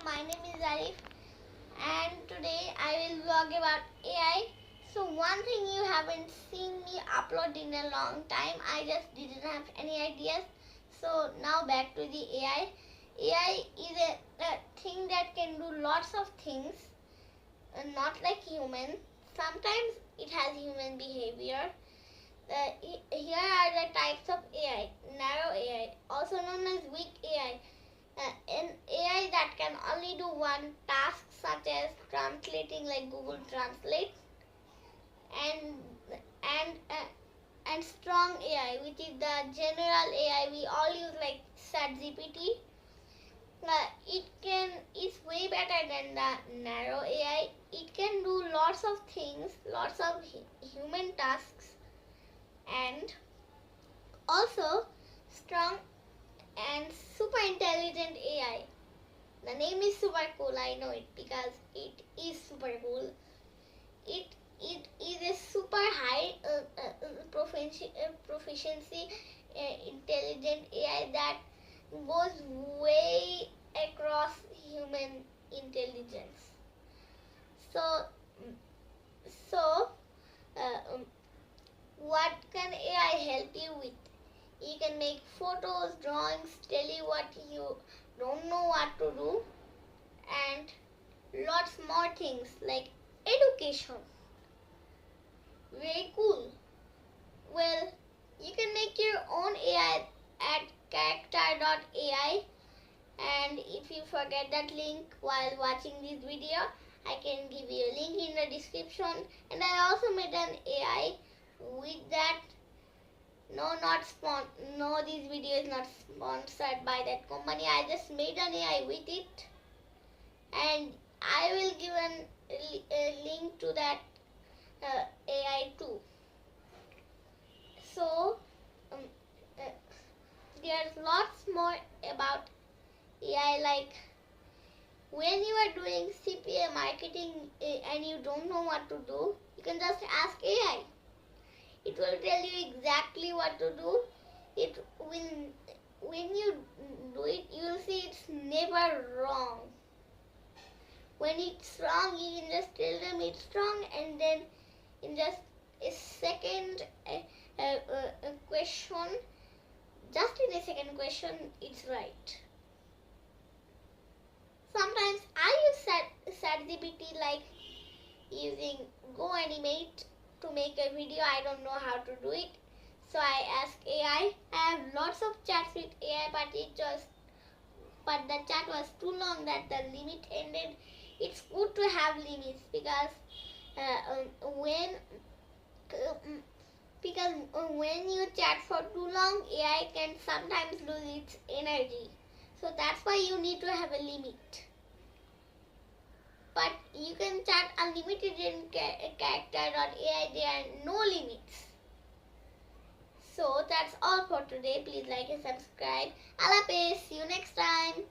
my name is Arif and today I will vlog about AI. So one thing you haven't seen me upload in a long time, I just didn't have any ideas. So now back to the AI. AI is a thing that can do lots of things, not like human. Sometimes it has human behavior. Here are the types of AI. Narrow AI, also known as weak AI. An AI that can only do one task, such as translating like Google Translate, and and uh, and strong AI, which is the general AI we all use like ChatGPT. It's way better than the narrow AI. It can do lots of things, lots of human tasks, and also strong and super intelligent AI. The name is super cool, I know it because it is super cool. It is a super high proficiency intelligent AI that goes way across human intelligence. So, so what can AI help you with? You can make photos, drawings, tell you what you don't know what to do, and lots more things like education. Very cool. Well, you can make your own AI at character.ai, and if you forget that link while watching this video, I can give you a link in the description. And I also made an AI with that. No, this video is not sponsored by that company. I just made an AI with it, and I will give a link to that AI too. So there's lots more about AI, like when you are doing CPA marketing and you don't know what to do, you can just ask AI. It will tell you exactly what to do. It will, when you do it, you will see it's never wrong. When it's wrong, you can just tell them it's wrong, and then in just a second question, just in a second question, it's right. Sometimes I use ChatGPT like using GoAnimate to make a video. I don't know how to do it, so I ask AI. I have lots of chats with AI, but the chat was too long that the limit ended. It's good to have limits because when you chat for too long, AI can sometimes lose its energy. So that's why you need to have a limit. But you can chat unlimited in character.ai. There are no limits. So that's all for today. Please like and subscribe. Allah Hafiz. See you next time.